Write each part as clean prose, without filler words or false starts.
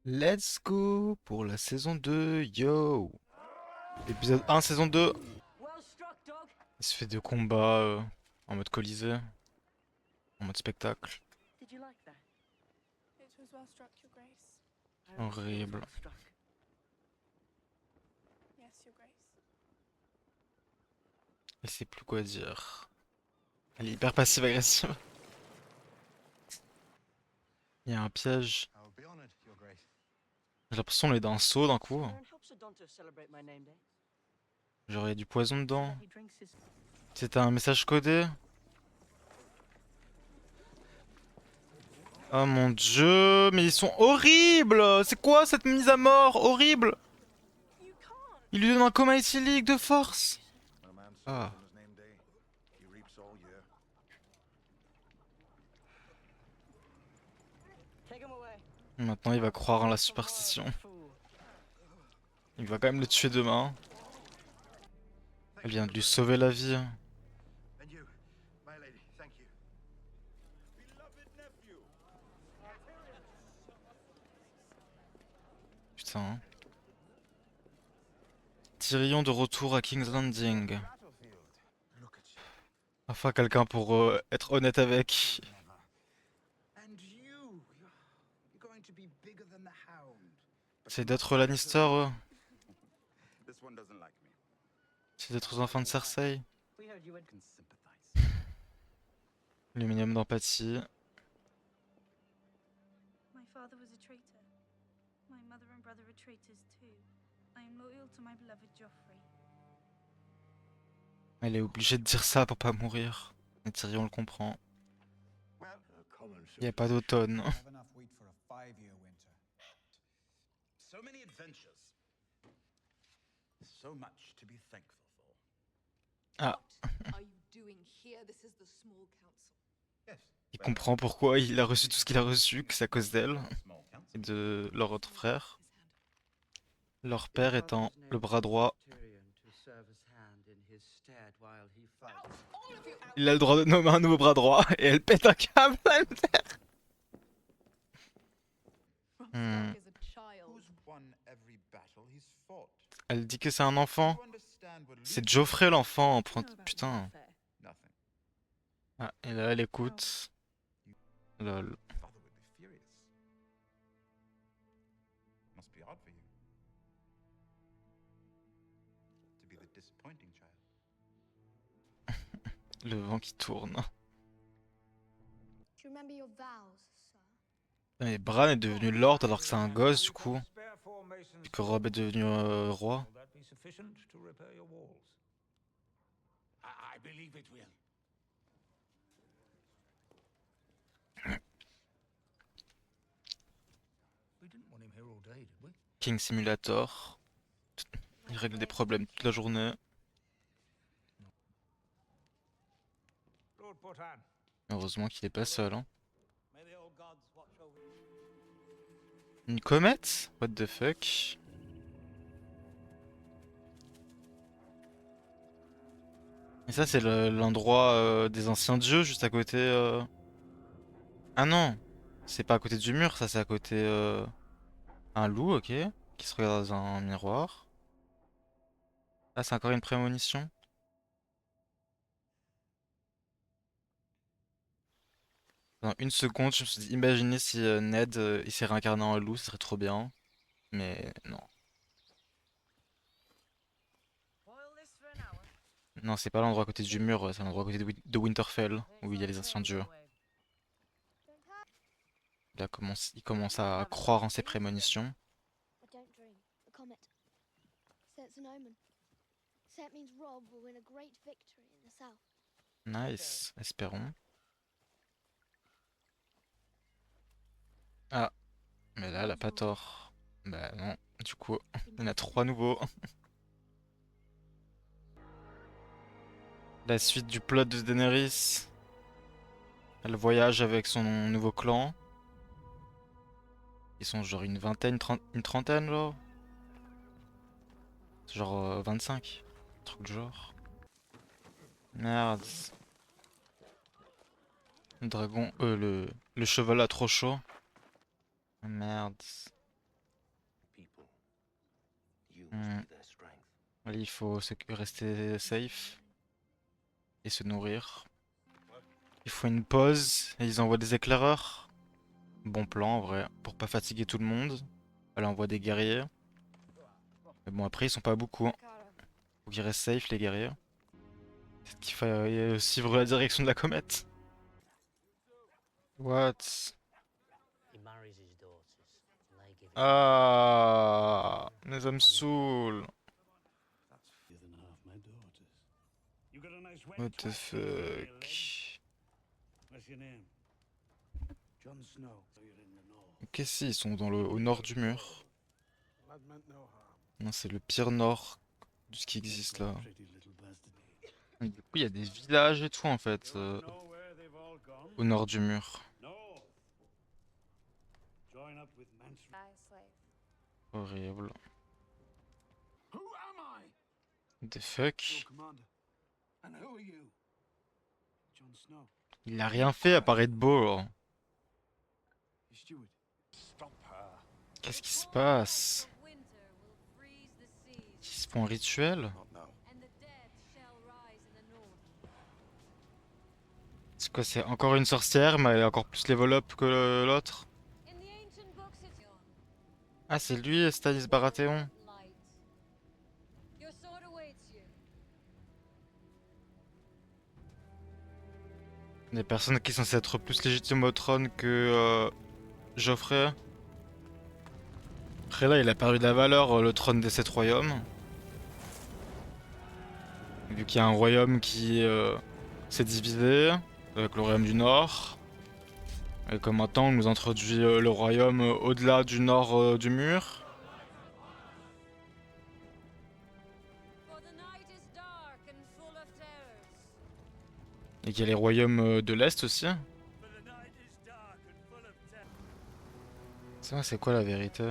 Let's go pour la saison 2, yo! Épisode 1, saison 2. Il se fait des combats en mode colisée, en mode spectacle. It was well struck, Your Grace. Horrible. Yes, Your Grace. Elle sait plus quoi dire. Elle est hyper passive-agressive. Il y a un piège. J'ai l'impression qu'on est dans un seau d'un coup. Genre il y a du poison dedans. C'était un message codé. Oh mon dieu, mais ils sont horribles! C'est quoi cette mise à mort horrible? You can't! Il lui donne un coma éthylique de force! Ah. Maintenant il va croire en la superstition. Il va quand même le tuer demain. Elle vient de lui sauver la vie. Putain. Tyrion de retour à King's Landing. Enfin quelqu'un pour être honnête avec. C'est d'être Lannister, c'est d'être aux enfants de Cersei. Le minimum d'empathie. My father was a traitor. My mother and brother are traitors too. I am loyal to my beloved Joffrey. Elle est obligée de dire ça pour pas mourir. Et Tyrion le comprend. Il n'y a pas d'automne. Ah, il comprend pourquoi il a reçu tout ce qu'il a reçu, que c'est à cause d'elle et de leur autre frère. Leur père étant le bras droit. Il a le droit de nommer un nouveau bras droit et elle pète un câble. Hmm. Elle dit que c'est un enfant. C'est Joffrey l'enfant. Putain. Ah, et là elle écoute. Lol. Le vent qui tourne. Do you remember your vows, sir? Et Bran est devenu Lord alors que c'est un gosse du coup. Puis que Robb est devenu roi. King Simulator. Il règle des problèmes toute la journée. Heureusement qu'il est pas seul, hein. Une comète? What the fuck? Et ça c'est l'endroit des anciens dieux juste à côté. Ah non! C'est pas à côté du mur, ça c'est à côté un loup, ok. Qui se regarde dans un miroir. Ah c'est encore une prémonition? Dans une seconde, je me suis dit, imaginez si Ned il s'est réincarné en loup, ce serait trop bien. Mais non. Non, c'est pas l'endroit à côté du mur, c'est l'endroit à côté de Winterfell, où il y a les anciens dieux. Il commence à croire en ses prémonitions. I don't dream. A comet. Say it's an omen. Say it means Rob will win a great victory in the south. Nice, espérons. Ah, mais là, elle a pas tort. Bah non, du coup, il y en a 3 nouveaux. La suite du plot de Daenerys. Elle voyage avec son nouveau clan. Ils sont genre une vingtaine, une trentaine, genre. Genre 25. Un truc du genre. Merde. Le dragon, le cheval a trop chaud. Merde. Hmm. Allez, il faut rester safe et se nourrir. Il faut une pause et ils envoient des éclaireurs. Bon plan en vrai, pour pas fatiguer tout le monde. Là, on envoie des guerriers. Mais bon, après, ils sont pas beaucoup, hein. Faut qu'ils restent safe, les guerriers. Peut-être qu'il faut suivre la direction de la comète. What? Ah, mais ça me saoule. What the fuck? Qu'est-ce qu'ils sont au nord du mur? Non, c'est le pire nord de ce qui existe là. Et du coup, il y a des villages et tout en fait au nord du mur. Horrible. The fuck? Il a rien fait à part être beau. Là. Qu'est-ce qui se passe? Ils se font un rituel? C'est quoi, c'est encore une sorcière, mais elle est encore plus level up que l'autre? Ah, c'est lui, Stanis Baratheon. Des personnes qui sont censées être plus légitimes au trône que Joffrey. Après là, il a perdu de la valeur, le trône des 7 royaumes. Vu qu'il y a un royaume qui s'est divisé, avec le royaume du Nord. Et que maintenant on nous introduit le royaume au-delà du nord du mur. Et qu'il y a les royaumes de l'Est aussi. C'est quoi la vérité?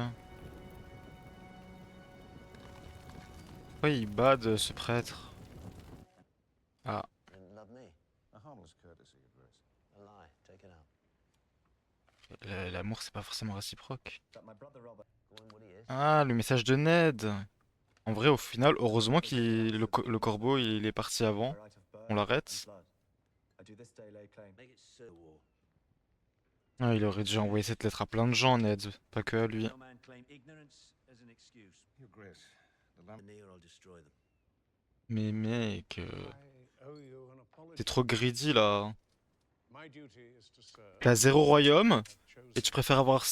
Pourquoi il bade ce prêtre? Ah, l'amour c'est pas forcément réciproque. Ah, le message de Ned. En vrai, au final, heureusement qu'il le corbeau il est parti avant. On l'arrête. Ah, il aurait dû envoyer cette lettre à plein de gens, Ned, pas que à lui. Mais mec, t'es trop greedy là. T'as 0 royaume et tu préfères avoir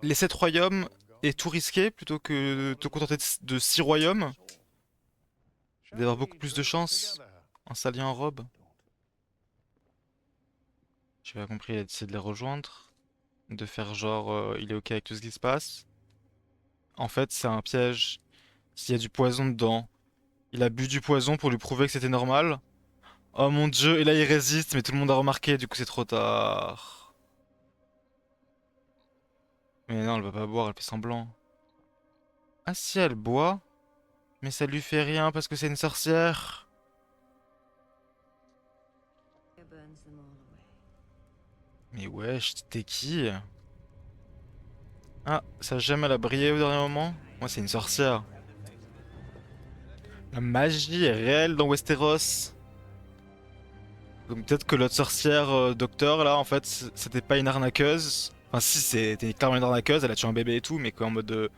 les 7 royaumes et tout risquer plutôt que te contenter de 6 royaumes. D'avoir beaucoup plus de chance en s'alliant en robe. J'ai pas compris, il a décidé de les rejoindre. De faire genre, il est ok avec tout ce qui se passe. En fait, c'est un piège. S'il y a du poison dedans, il a bu du poison pour lui prouver que c'était normal. Oh mon dieu, et là il résiste, mais tout le monde a remarqué, du coup c'est trop tard. Mais non, elle va pas boire, elle fait semblant. Ah si, elle boit, mais ça lui fait rien parce que c'est une sorcière. Mais wesh, t'es qui? Ah, sa gemme elle a brillé au dernier moment? Moi c'est une sorcière. La magie est réelle dans Westeros. Donc peut-être que l'autre sorcière docteur là en fait c'était pas une arnaqueuse. Enfin si c'était clairement une arnaqueuse, elle a tué un bébé et tout, mais qu'en mode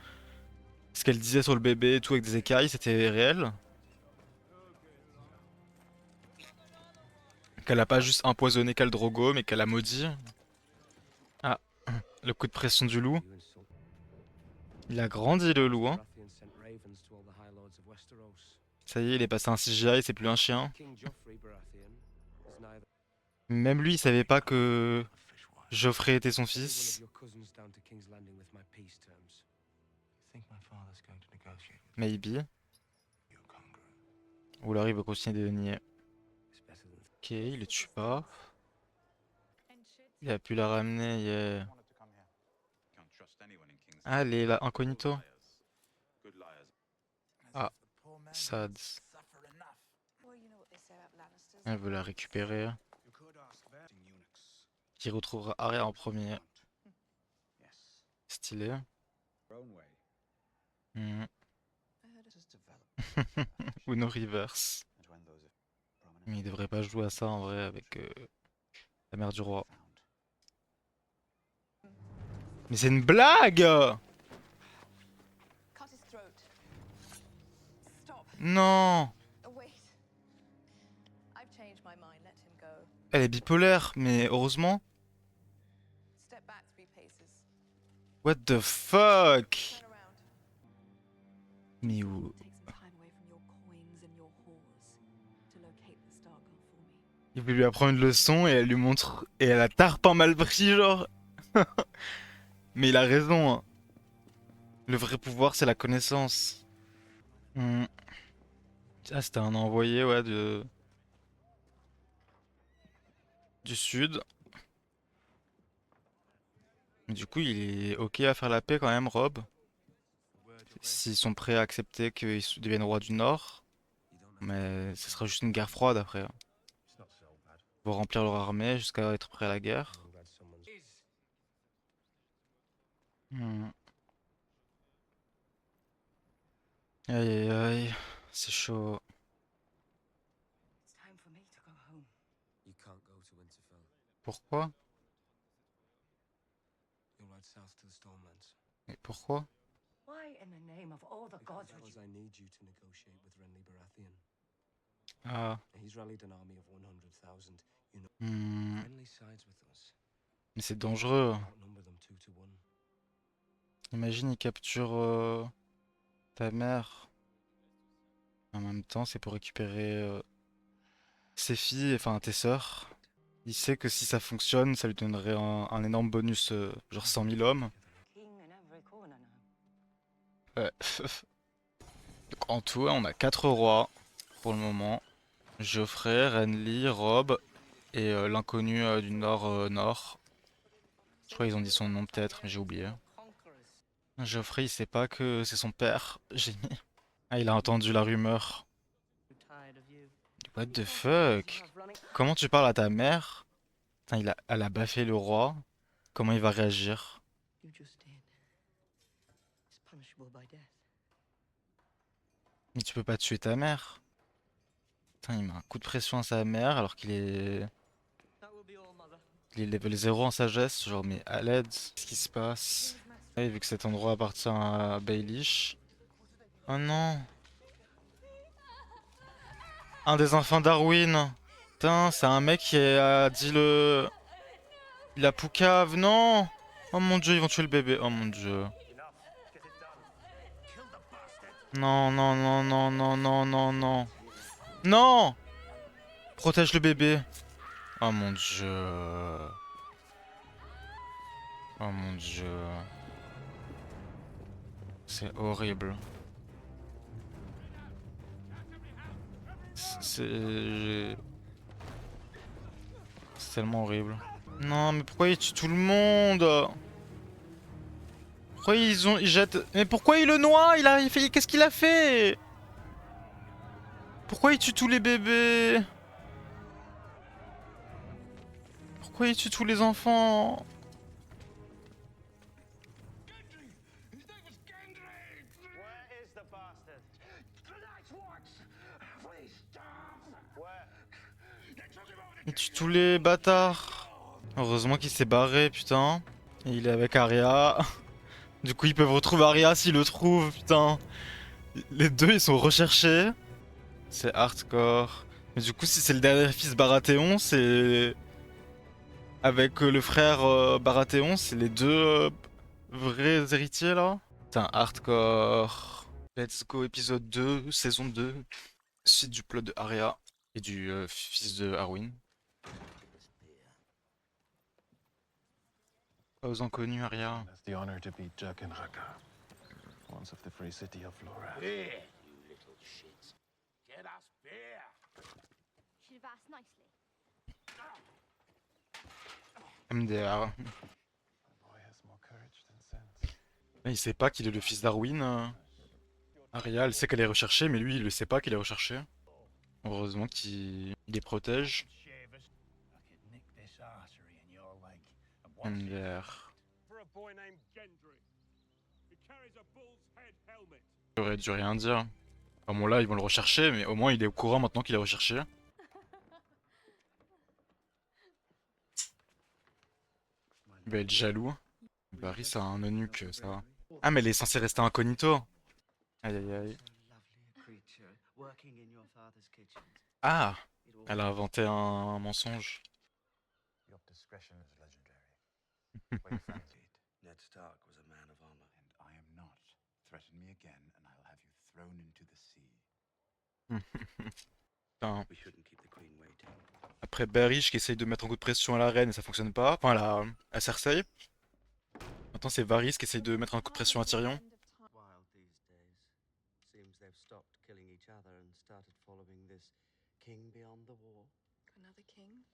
ce qu'elle disait sur le bébé et tout avec des écailles c'était réel. Qu'elle a pas juste empoisonné Khal Drogo mais qu'elle a maudit. Ah, le coup de pression du loup. Il a grandi le loup hein. Ça y est, il est passé un CGI, c'est plus un chien. Même lui il savait pas que Joffrey était son fils. Maybe. Ou alors il va continuer de nier. Ok, il le tue pas. Il a pu la ramener, yeah. Ah, elle est là, incognito. Ah, sad. Elle veut la récupérer. Qui retrouvera Arya en premier. Stylé. Hmm. Uno Reverse. Mais il devrait pas jouer à ça en vrai avec la mère du roi. Mais c'est une blague! Cut his throat. Stop. Non! Oh, wait. I've changed my mind. Let him go. Elle est bipolaire, mais heureusement. Step back 3 paces. What the fuck? Turn around. Mais où? Take some time away from your coins and your whores to locate the Star Girl for me. Il veut lui apprendre une leçon et elle lui montre. Et elle a tarpin mal pris, genre. Mais il a raison, hein. Le vrai pouvoir, c'est la connaissance. Hmm. Ah, c'était un envoyé, ouais, du sud. Mais du coup, il est ok à faire la paix quand même, Rob. S'ils sont prêts à accepter qu'ils deviennent rois du nord. Mais ce sera juste une guerre froide après, hein. Ils vont remplir leur armée jusqu'à être prêts à la guerre. Hmm. Aïe aïe aïe, c'est chaud. It's time for me to go home. You can't go to Winterfell. Pourquoi? You'll ride south to the Stormlands. Mais pourquoi? Why, in the name of all the gods, would Because you... I need you to negotiate with Renly Baratheon. Ah. He's rallied an army of 100,000. You know, Hmm. Renly sides with us. Mais c'est dangereux. Outnumber them 2 to 1. Imagine, il capture ta mère. En même temps, c'est pour récupérer ses filles, enfin tes sœurs. Il sait que si ça fonctionne, ça lui donnerait un énorme bonus, genre 100 000 hommes. king in every corner now? Ouais. Donc en tout, on a 4 rois pour le moment. Geoffrey, Renly, Robb et l'inconnu du nord-nord. Je crois qu'ils ont dit son nom peut-être, mais j'ai oublié. Geoffrey, il sait pas que c'est son père. Génie. Ah, il a entendu la rumeur. Tired of you. What the fuck? Comment tu parles à ta mère? Putain, elle a baffé le roi. Comment il va réagir? You just did. It's punishable by death. Mais tu peux pas tuer ta mère. Putain, il met un coup de pression à sa mère alors qu'il est... That will be all, mother. Il est level 0 en sagesse. Genre, mais à l'aide, qu'est-ce qui se passe? Ouais, vu que cet endroit appartient à Baelish. Oh non! Un des enfants d'Arwyn! Putain, c'est un mec qui a dit le... La poucave, non! Oh mon dieu, ils vont tuer le bébé. Oh mon dieu. Non, non, non, non, non, non, non, non. Non! Protège le bébé. Oh mon dieu. Oh mon dieu. C'est horrible. C'est tellement horrible. Non, mais pourquoi ils tuent tout le monde? Pourquoi ils jettent... Mais pourquoi il le noie? Il fait... Qu'est-ce qu'il a fait? Pourquoi il tue tous les bébés? Pourquoi il tue tous les enfants? Il tue tous les bâtards. Heureusement qu'il s'est barré, putain. Et il est avec Arya. Du coup, ils peuvent retrouver Arya s'ils le trouvent, putain. Les deux, ils sont recherchés. C'est hardcore. Mais du coup, si c'est le dernier fils Baratheon, c'est... Avec le frère Baratheon, c'est les deux vrais héritiers, là. Putain, hardcore. Let's go, épisode 2, saison 2. Suite du plot de Arya et du fils de Arwyn. Pas aux inconnus, Arya. Has the honor to be Jaqen-Rhaca, once of the free city of Flora. Here, you little shit. Get us beer. Should have asked nicely. MDR. The boy has more courage than sense. Là, il sait pas qu'il est le fils d'Arwyn. Arya, elle sait qu'elle est recherchée, mais lui, il le sait pas qu'il est recherché. Heureusement qu'il les protège. MDR. For a boy named Gendry. He carries a bull's head helmet. J'aurais dû rien dire. Enfin bon là ils vont le rechercher, mais au moins il est au courant maintenant qu'il est recherché. Il va être jaloux. Barry c'est un eunuque, ça va. Ah mais elle est censée rester incognito. Aïe aïe aïe. Ah, elle a inventé un mensonge. Your discretion is legendary. Where you find it? Ned Stark was a man of honor. And I am not. Threaten me again, and I'll have you thrown into the sea. Putain. We shouldn't keep the queen waiting. Après Barrish qui essaye de mettre un coup de pression à la reine et ça fonctionne pas. Enfin à Cersei. Maintenant c'est Varys qui essaye de mettre un coup de pression à Tyrion. Wild these days. Seems they've stopped killing each other and started following this king beyond the wall. Another king?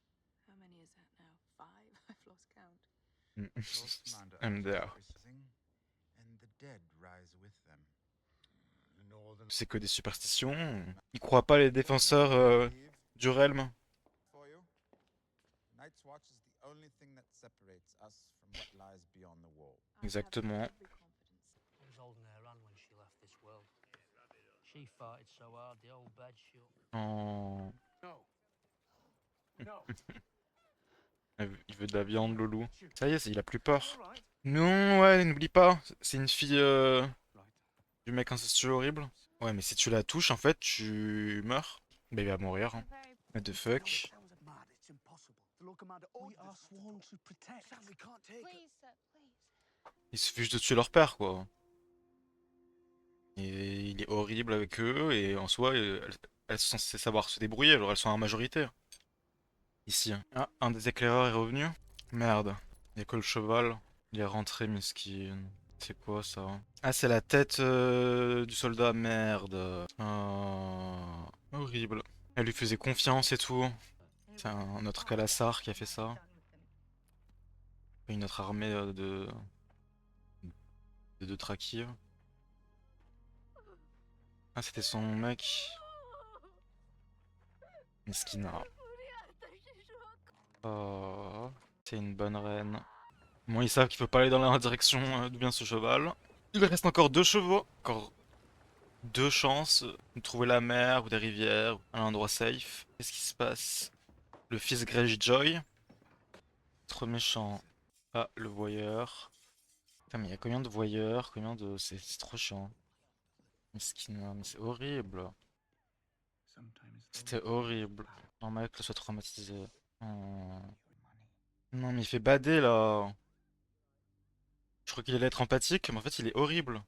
How many is that now? 5? I've lost count. Lord Commander I'm there. rising, and the dead rise with them. The northern C'est que des superstitions. Ils croient pas les défenseurs du realm. For you. Night's Watch is the only thing that separates us from what lies beyond the wall. Exactement. It was holding her on when she left this world. She farted so hard the old bed shook. Oh. No. No. Il veut de la viande, Loulou. Ça y est, il a plus peur. Non, ouais, n'oublie pas. C'est une fille du mec incestueux horrible. Ouais, mais si tu la touches, en fait, tu meurs. Bah, il va mourir. Hein. What the fuck? Mad, it's impossible. The Lord Commander we are sworn to protect. Sam, we can't take Please, sir, please. Il suffit juste de tuer leur père, quoi. Et il est horrible avec eux, et en soi, elles sont censées savoir se débrouiller, alors elles sont en majorité. Ici. Ah, un des éclaireurs est revenu. Merde. Il y a que le cheval. Il est rentré, miskin. C'est quoi ça? Ah, c'est la tête du soldat. Merde. Horrible. Elle lui faisait confiance et tout. C'est un autre Kalassar qui a fait ça. Une autre armée de Thrakir. Ah, c'était son mec. Miskina. Oh, c'est une bonne reine. Bon, ils savent qu'il faut pas aller dans la direction d'où vient ce cheval. Il reste encore 2 chevaux. Encore 2 chances de trouver la mer ou des rivières, un endroit safe. Qu'est-ce qui se passe? Le fils Greyjoy. Trop méchant. Ah, le voyeur. Putain, mais il y a combien de voyeurs? Combien de... C'est trop chiant. Miskina, mais c'est horrible. C'était horrible. Normal que je sois traumatisé. Oh. Non, mais il fait bader là. Je crois qu'il allait être empathique, mais en fait il est horrible.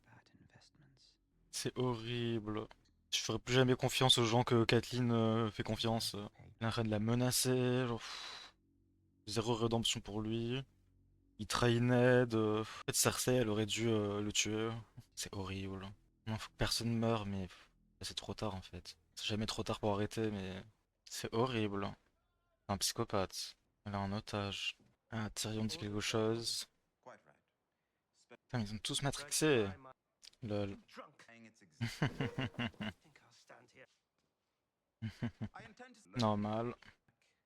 C'est horrible. Je ferai plus jamais confiance aux gens que Kathleen fait confiance. Il arrête de la menacer. Genre, zéro rédemption pour lui. Il trahit Ned. En fait, Cersei, elle aurait dû le tuer. C'est horrible. Non, faut que personne meure, mais c'est trop tard en fait. C'est jamais trop tard pour arrêter, mais c'est horrible. Un psychopathe. Elle est en otage. Ah, Tyrion dit quelque chose. Putain, ils ont tous matrixé. Lol. Normal.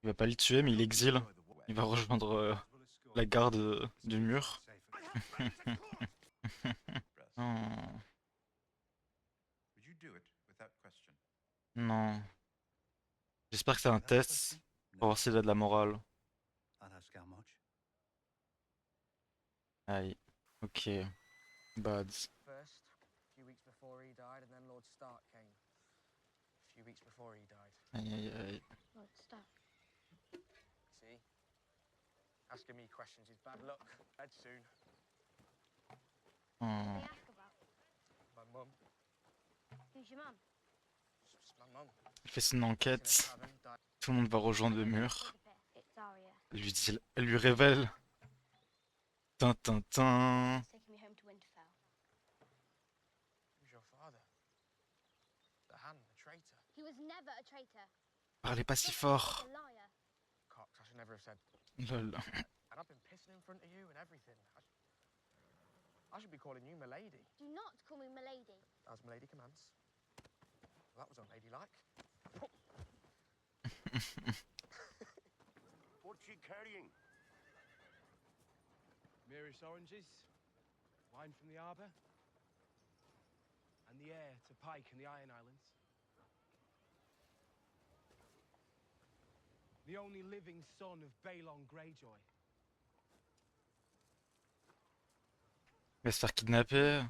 Il va pas le tuer, mais il exile. Il va rejoindre la garde du mur. Oh. Non. J'espère que c'est un test pour voir s'il a de la morale. Aïe. Ok. Bads. First, a few weeks before he died, and then Lord Stark came. A few weeks before he died. Aïe aïe aïe. Lord Stark. See? Asking me questions is bad luck. Dead soon. Oh. What do they ask about? My mum. Who's your mum? Just my mum. Il fait son enquête. Tout le monde va rejoindre le mur. It's Arya. Elle lui révèle. Tintin. Taking me home to Winterfell. Who's your father? The hand, the traitor. He was never a traitor. Parlez pas si fort. A liar. Cox, I should never have said. Lol. And I've been pissing in front of you and everything. I should be calling you Milady. Do not call me Milady. As Milady commands. Well, that was unladylike. What's she carrying? Mirish oranges, wine from the arbor, and and the heir to Pike and the Iron Islands. The only living son of Balon Greyjoy. Il va se faire kidnapper.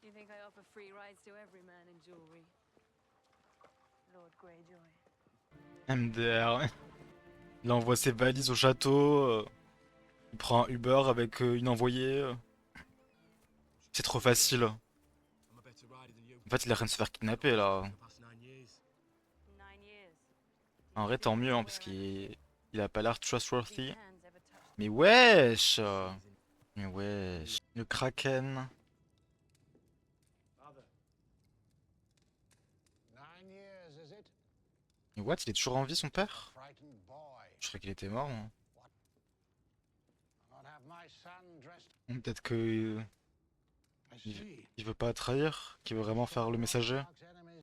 You think I offer free rides to every man in jewelry? Lord Greyjoy. MDR. Il envoie ses valises au château. Il prend un Uber avec une envoyée. C'est trop facile. En fait, il est en train de se faire kidnapper là. 9 years. En vrai, tant mieux, hein, parce qu'il a pas l'air trustworthy. These hands ever touched Mais wesh! Mais wesh. Le Kraken. Father. 9 years, is it? Mais what? Il est toujours en vie, son père? Frightened boy. Je croyais qu'il était mort, moi. Not have my son dressed. Peut-être que I see. il veut pas trahir, qu'il veut vraiment faire le messager.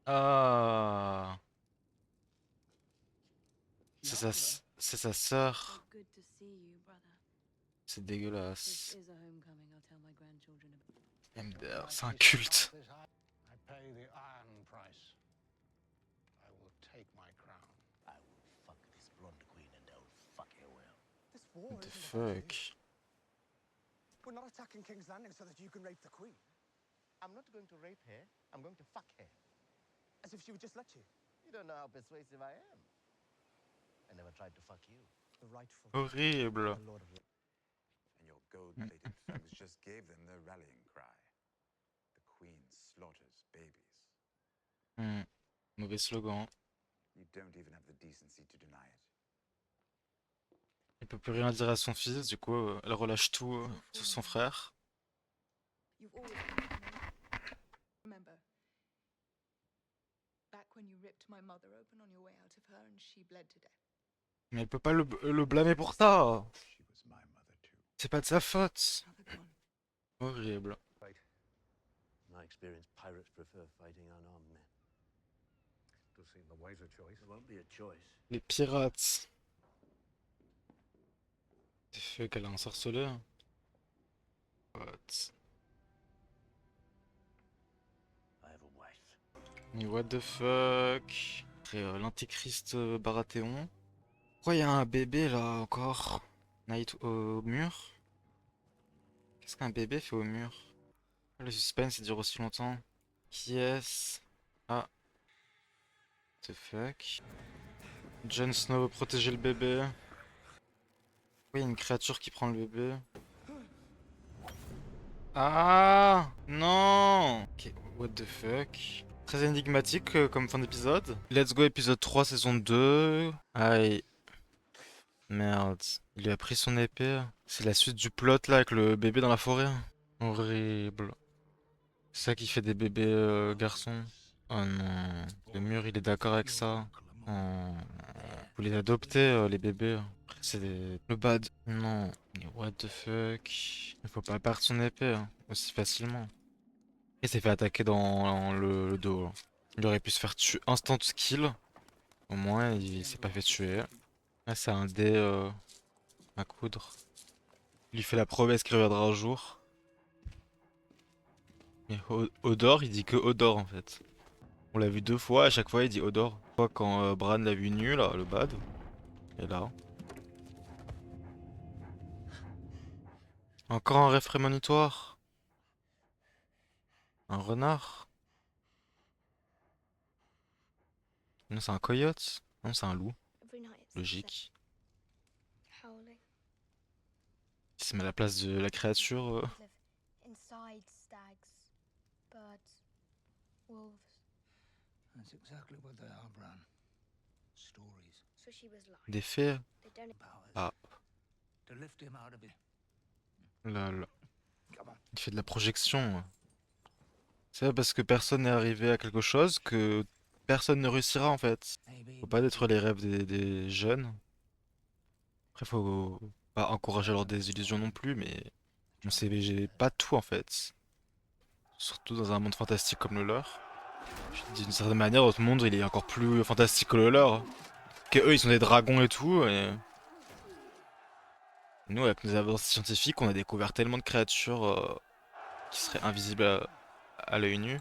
Ah, c'est sa sœur. Oh, good to see you, brother. C'est This dégueulasse. is a homecoming I'll tell my grandchildren about. MDR, c'est un culte. I pay the iron price. I will take my crown. I will fuck this blonde queen and I'll fuck her well. This war What the isn't about fuck? you. We're not attacking King's Landing so that you can rape the queen. I'm not going to rape her. I'm going to fuck her. As if she would just let you. You don't know how persuasive I am. I never tried to fuck you. The rightful Horrible. Lord of And your gold-plated thugs just gave them their rallying cry. The Queen slaughters babies. Mauvais slogan. You don't even have the decency to deny it. Il peut plus rien dire à son fils, du coup, elle relâche tout sur son frère. You've always been my man. Remember, back when you ripped my mother open on your way out of her and she bled to death. Mais elle peut pas le blâmer pour ça. She was my mother too. C'est pas de sa faute. Mother gone. Horrible. In my experience, pirates prefer fighting unarmed men. Does seem the wiser choice. There won't be a choice. Les pirates. C'est fait qu'elle a ensorcelé. What? I have a wife. Mais what the fuck? L'antéchrist Baratheon. Pourquoi il y a un bébé là encore? Night au mur? Qu'est-ce qu'un bébé fait au mur? Le suspense il dure aussi longtemps. Qui est-ce? Ah. What the fuck? Jon Snow veut protéger le bébé. Pourquoi il y a une créature qui prend le bébé? Ah non. Ok, what the fuck? Très énigmatique comme fin d'épisode. Let's go épisode 3 saison 2. Aïe. Merde. Il lui a pris son épée. C'est la suite du plot là avec le bébé dans la forêt. Horrible. C'est ça qui fait des bébés garçons. Oh non. Le mur il est d'accord avec ça. Oh. Vous les adoptez les bébés. C'est le bad. Non. Mais what the fuck. Il faut pas perdre son épée aussi facilement. Il s'est fait attaquer dans le dos. Il aurait pu se faire tuer instant kill. Au moins il s'est pas fait tuer. Là c'est un dé à coudre. Il lui fait la promesse qu'il reviendra un jour. Mais Odor il dit que Odor en fait. On l'a vu 2 fois, à chaque fois il dit Odor. Une fois quand Bran l'a vu nu là, le bad. Et là. Encore un rêve prémonitoire. Un renard. Non c'est un coyote. Non c'est un loup. Every night it's the Logique. same, howling. Il se met à la place de la créature. Live inside stags, birds, wolves. That's exactly what they are, Bran. Stories. So she was like, Des fées. they don't Powers. Ah. To lift him out of it. Lol. Come on. Il fait de la projection. C'est parce que personne n'est arrivé à quelque chose que personne ne réussira en fait. Maybe. Faut pas détruire les rêves des jeunes. Après faut pas encourager leurs désillusions non plus, mais on sait pas tout en fait. Surtout dans un monde fantastique comme le leur. D'une certaine manière, notre monde il est encore plus fantastique que le leur. Que eux ils sont des dragons et tout. Et... nous avec nos avances scientifiques on a découvert tellement de créatures qui seraient invisibles à l'œil nu.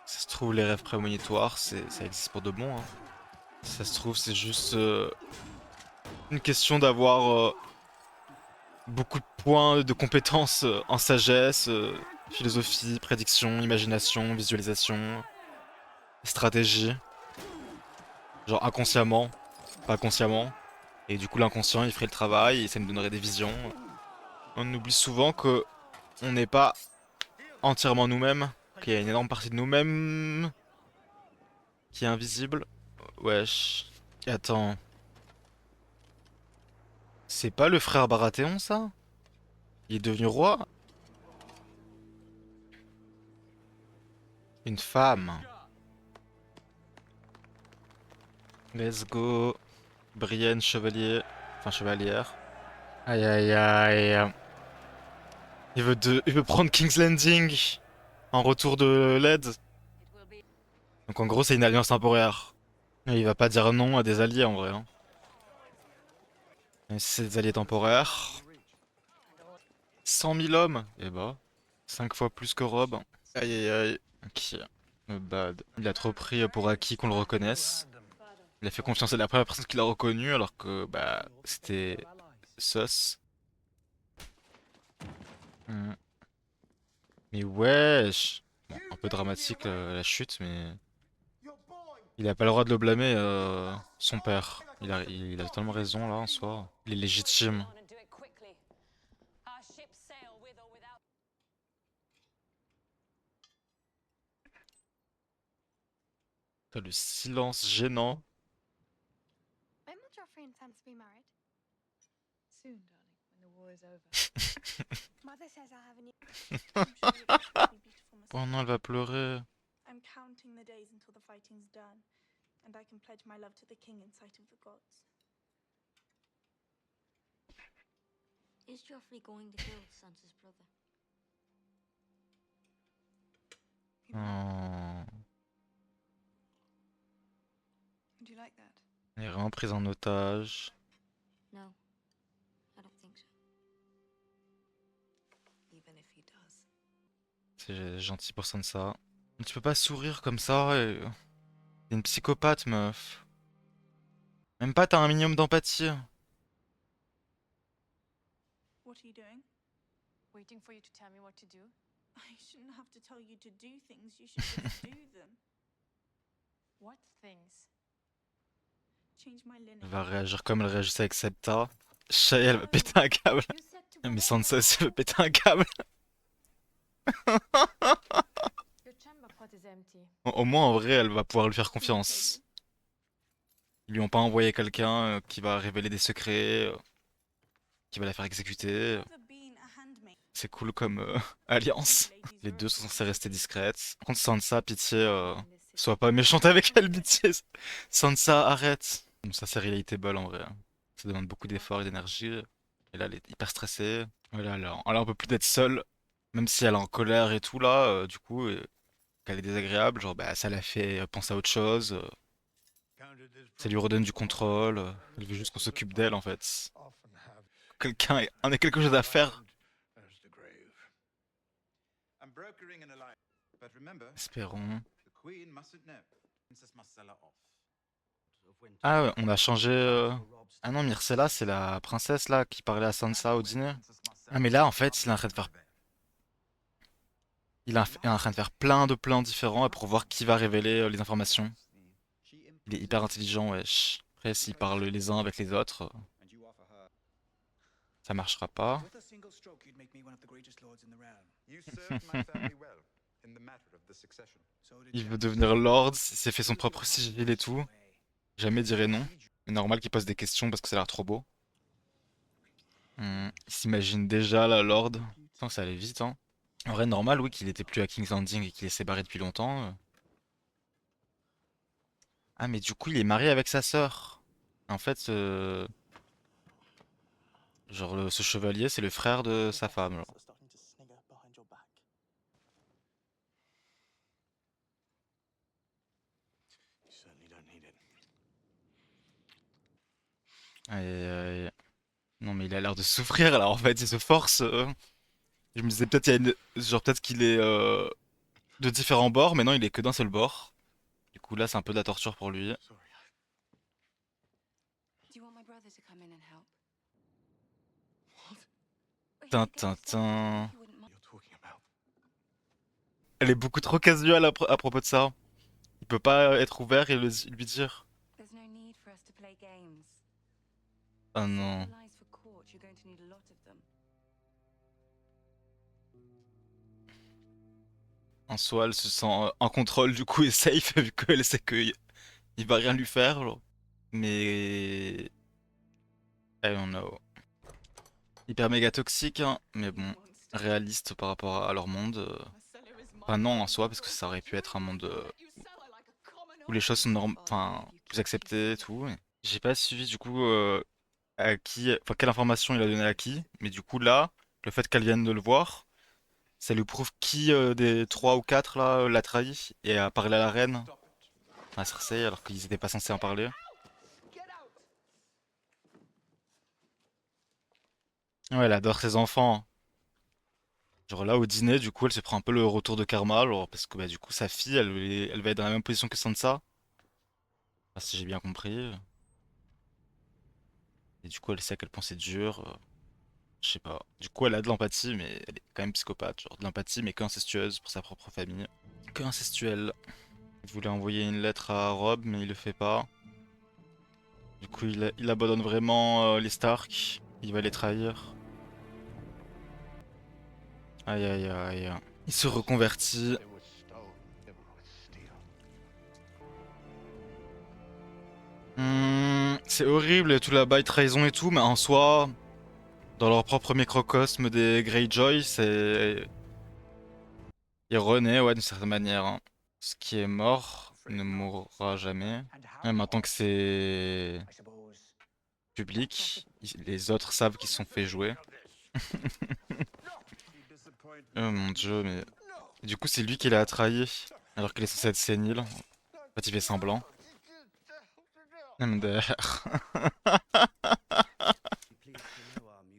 Ça se trouve, les rêves prémonitoires, ça existe pour de bon. Hein. Ça se trouve, c'est juste une question d'avoir beaucoup de points de compétences en sagesse, philosophie, prédiction, imagination, visualisation, stratégie. Genre inconsciemment, pas consciemment. Et du coup, l'inconscient, il ferait le travail et ça nous donnerait des visions. On oublie souvent que on n'est pas entièrement nous-mêmes, qu'il y a une énorme partie de nous-mêmes qui est invisible. Wesh. Attends. C'est pas le frère Baratheon, ça? Il est devenu roi? Une femme. Let's go. Brienne, chevalier. Enfin, chevalière. Aïe aïe aïe. Il veut prendre King's Landing en retour de l'aide. Donc en gros, c'est une alliance temporaire. Et il va pas dire non à des alliés en vrai. Hein. Et si c'est des alliés temporaires. 100 000 hommes. Et bah. 5 fois plus que Rob. Aïe aïe aïe. Ok. Bad. Il a trop pris pour acquis qu'on le reconnaisse. Il a fait confiance à la première personne qui l'a reconnu alors que bah c'était sus. Mais wesh. Bon, un peu dramatique la chute mais il a pas le droit de le blâmer son père. Il a totalement raison là en soi. Il est légitime. T'as le silence gênant. When will Joffrey and Sansa be married? Soon, darling, when the war is over. Mother says I'll have a new. I'm sure you'll be beautiful, Miss. Oh non, elle va pleurer. I'm counting the days until the fighting's done, and I can pledge my love to the king in sight of the gods. Is Joffrey going to kill Sansa's brother? Oh. Would you like that? Elle est vraiment prise en otage. No, I don't think so. Even if he does. C'est gentil pour Sansa. Mais tu peux pas sourire comme ça. T'es une psychopathe, meuf. Même pas t'as un minimum d'empathie. What are you doing? Waiting for you to tell me what to do. I shouldn't have to tell you to do things, you should just do them. What things? Change my linen. Elle va réagir comme elle réagissait avec Septa. Shaya, elle va péter un câble. You said to Mais wait Sansa for aussi, elle va péter un câble. Your chamber pot is empty. Au moins, en vrai, elle va pouvoir lui faire confiance. Ils lui ont pas envoyé quelqu'un qui va révéler des secrets, qui va la faire exécuter. Never been a handmaid. C'est cool comme alliance. Les deux sont censés rester discrètes. Par contre, Sansa, pitié, sois pas méchante avec elle, pitié. Sansa, arrête. Bon, ça, c'est relatable en vrai. Hein. Ça demande beaucoup d'efforts et d'énergie. Et là, elle est hyper stressée. Voilà, elle en peut plus d'être seule. Même si elle est en colère et tout, là, du coup, qu'elle est désagréable, genre, bah, ça la fait penser à autre chose. Ça lui redonne du contrôle. Elle veut juste qu'on s'occupe d'elle, en fait. Quelqu'un en a quelque chose à faire. Espérons. Ah ouais, on a changé... Ah non, Myrcella, c'est la princesse, là, qui parlait à Sansa au dîner. Ah mais là, en fait, il est en train de faire... Il est en train de faire plein de plans différents pour voir qui va révéler les informations. Il est hyper intelligent, wesh. Après, s'il parle les uns avec les autres, ça marchera pas. Il veut devenir lord, il s'est fait son propre sigil et tout. Jamais dirait non. Mais normal qu'il pose des questions parce que ça a l'air trop beau. Il s'imagine déjà la lord. Putain, ça allait vite, hein. En vrai, normal, oui, qu'il était plus à King's Landing et qu'il est séparé depuis longtemps. Ah, mais du coup, il est marié avec sa sœur. En fait, genre, ce chevalier, c'est le frère de sa femme. Genre. Aïe, aïe, aïe. Non, mais il a l'air de souffrir, alors en fait, il se force. Je me disais peut-être il y a une... genre peut-être qu'il est de différents bords, mais non, il est que d'un seul bord. Du coup, là, c'est un peu de la torture pour lui. Do you want my brother to come in and help? What? Tintin. Elle est beaucoup trop casual à propos de ça. Il peut pas être ouvert et lui dire. There's no need for us to play games. Ah non. Lies for court, you're going to need a lot of them. En soi, elle se sent en contrôle du coup et safe vu qu'elle sait qu'il va rien lui faire. Genre. Mais... I don't know. Hyper méga toxique, hein, mais bon, réaliste par rapport à leur monde. Enfin non en soi, parce que ça aurait pu être un monde où les choses sont enfin, plus acceptées et tout. J'ai pas suivi du coup à qui, enfin quelle information il a donné à qui, mais du coup là, le fait qu'elle vienne de le voir, ça lui prouve qui des trois ou quatre là l'a trahi et a parlé à la reine, à Cersei, alors qu'ils étaient pas censés en parler. Ouais, elle adore ses enfants. Genre là au dîner, du coup, elle se prend un peu le retour de karma, genre, parce que bah du coup sa fille, elle va être dans la même position que Sansa, enfin, si j'ai bien compris. Et du coup, elle sait à quel point c'est dur. Je sais pas. Du coup, elle a de l'empathie, mais elle est quand même psychopathe. Genre de l'empathie, mais que incestueuse pour sa propre famille. Que incestuelle. Il voulait envoyer une lettre à Robb, mais il le fait pas. Du coup, il abandonne vraiment les Stark. Il va les trahir. Aïe aïe aïe. Il se reconvertit. It was stone given with steel. C'est horrible, tout la bail trahison et tout, mais en soi, dans leur propre microcosme des Greyjoy, c'est... Il renaît, ouais, d'une certaine manière, hein. Ce qui est mort ne mourra jamais. Et maintenant que c'est public, les autres savent qu'ils se sont fait jouer. Oh mon dieu, mais... Du coup, c'est lui qui l'a trahi, alors qu'il est censé être sénile. En fait, il fait semblant. MDR.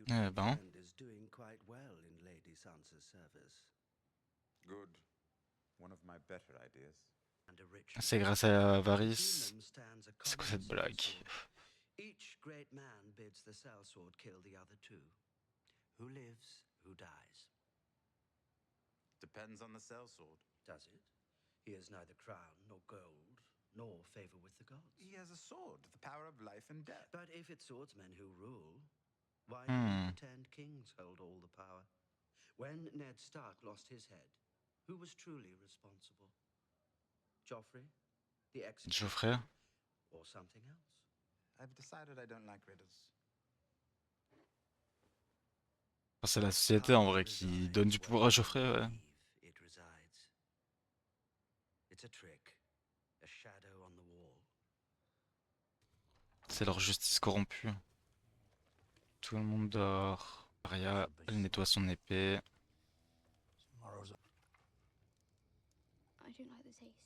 Eh ben... Good. One of my better ideas. C'est grâce à Varys. C'est quoi cette blague? Each great man bids the sellsword kill the other two. Who lives, who dies? Depends on the sellsword. Does it? He has neither crown nor gold, nor favor with the gods. He has a sword, the power of life and death. But if it's swordsmen who rule, why do you pretend kings hold all the power? When Ned Stark lost his head, who was truly responsible? Joffrey? The executioner? Geoffrey? Or something else? I've decided I don't like riddles. Enfin, c'est la société en vrai qui donne du pouvoir à Geoffrey, ouais. It resides. It's a trick, a shadow on the wall. C'est leur justice corrompue. Tout le monde dort. Arya, elle nettoie son épée. I don't like the taste.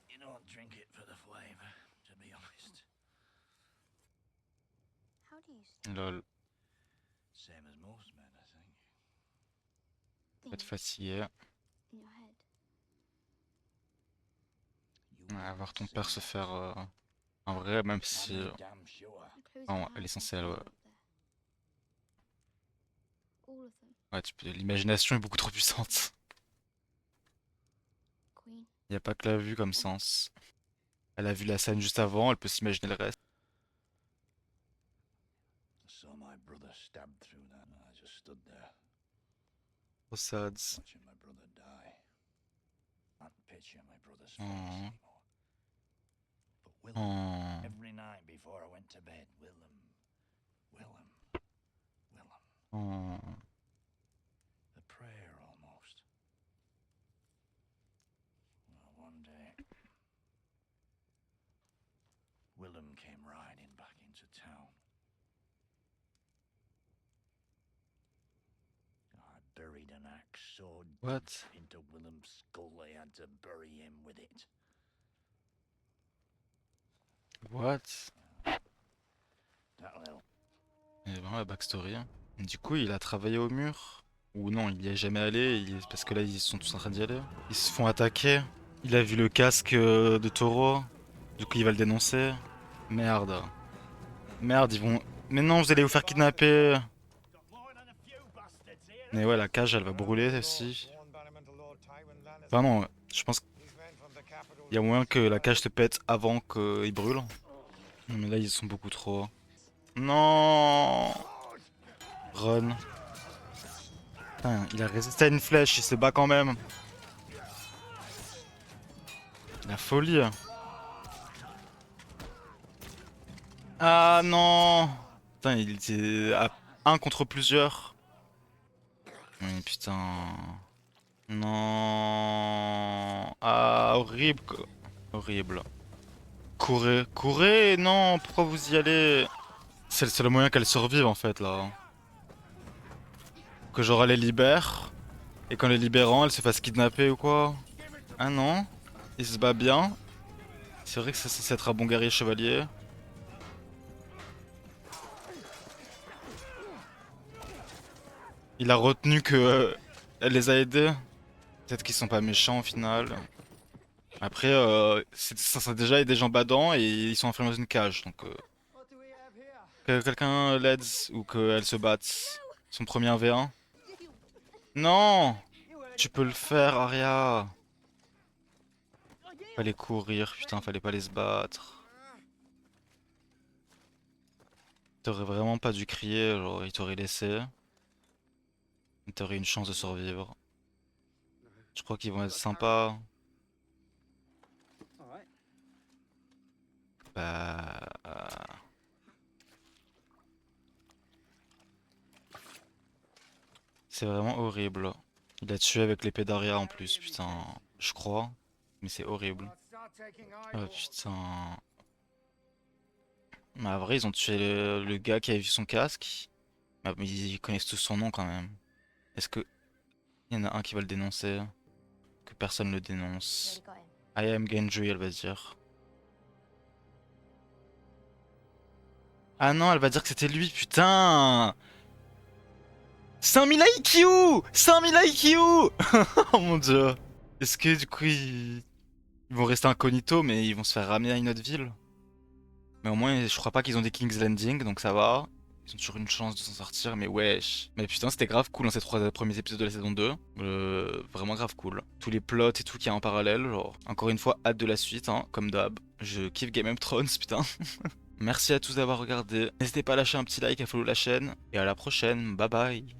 You don't drink it for the flavor, to be honest. How do you Lol. Same as most men, I think. Être fatigué. in your head? Ouais, voir ton père se faire en vrai, même si Damn sure. The clothes non, I elle est have censée are elle, all up there. All of them. ouais, l'imagination est beaucoup trop puissante. Queen. Y a pas que la vue comme sens. Elle a vu la scène juste avant, elle peut s'imaginer le reste. I saw my brother stabbed through that, and I just stood there, Oh sad. watching my brother die. Can't picture my brother's face Aww. anymore. But Willem, Oh. every night before I went to bed, Willem, Willem, Willem. Oh. A prayer almost. Well, one day, Willem came riding back into town. I buried an axe so What? deep into Willem's skull they had to bury him with it. What? That'll help. Et vraiment la backstory. Du coup, il a travaillé au mur. Ou non, il y est jamais allé, parce que là ils sont tous en train d'y aller. Ils se font attaquer. Il a vu le casque de taureau. Du coup il va le dénoncer. Merde. Merde, ils vont... Mais non, vous allez vous faire kidnapper. Mais ouais, la cage elle va brûler aussi. Enfin non, je pense qu'il y a moyen que la cage se pète avant qu'il brûle. Mais là ils sont beaucoup trop. Non. Run. Putain, il a résisté à une flèche, il se bat quand même. La folie. Ah non. Putain, il était à 1 contre plusieurs. Mais putain. Non. Ah, horrible. Horrible. Courez, courez, non, pourquoi vous y allez? C'est le seul moyen qu'elle survive en fait là. Que genre elle les libère. Et qu'en les libérant, elle se fasse kidnapper ou quoi? Ah non. Il se bat bien. C'est vrai que c'est censé être un bon guerrier chevalier. Il a retenu que elle les a aidés. Peut-être qu'ils sont pas méchants au final. Après, ça déjà des gens badants et ils sont enfermés dans une cage. Donc que quelqu'un l'aide ou qu'elle se batte. Son premier 1v1. Non! Tu peux le faire, Arya. Fallait courir, putain, fallait pas les se battre. T'aurais vraiment pas dû crier, genre il t'aurait laissé. T'aurais une chance de survivre. Je crois qu'ils vont être sympas. Bah... C'est vraiment horrible. Il a tué avec l'épée d'Arya en plus, putain. Je crois. Mais c'est horrible. Oh putain. Mais à vrai, ils ont tué le gars qui a vu son casque. Ah, mais ils connaissent tous son nom quand même. Est-ce que... Il y en a un qui va le dénoncer? Que personne le dénonce. I am Gendry, elle va dire. Ah non, elle va dire que c'était lui, putain! 5000 IQ! 5000 IQ! Oh mon dieu! Est-ce que du coup ils vont rester incognito mais ils vont se faire ramener à une autre ville? Mais au moins je crois pas qu'ils ont des King's Landing donc ça va. Ils ont toujours une chance de s'en sortir mais wesh. Mais putain c'était grave cool dans ces 3 premiers épisodes de la saison 2. Vraiment grave cool. Tous les plots et tout qu'il y a en parallèle, genre encore une fois hâte de la suite hein, comme d'hab. Je kiffe Game of Thrones putain. Merci à tous d'avoir regardé. N'hésitez pas à lâcher un petit like, à follow la chaîne. Et à la prochaine, bye bye.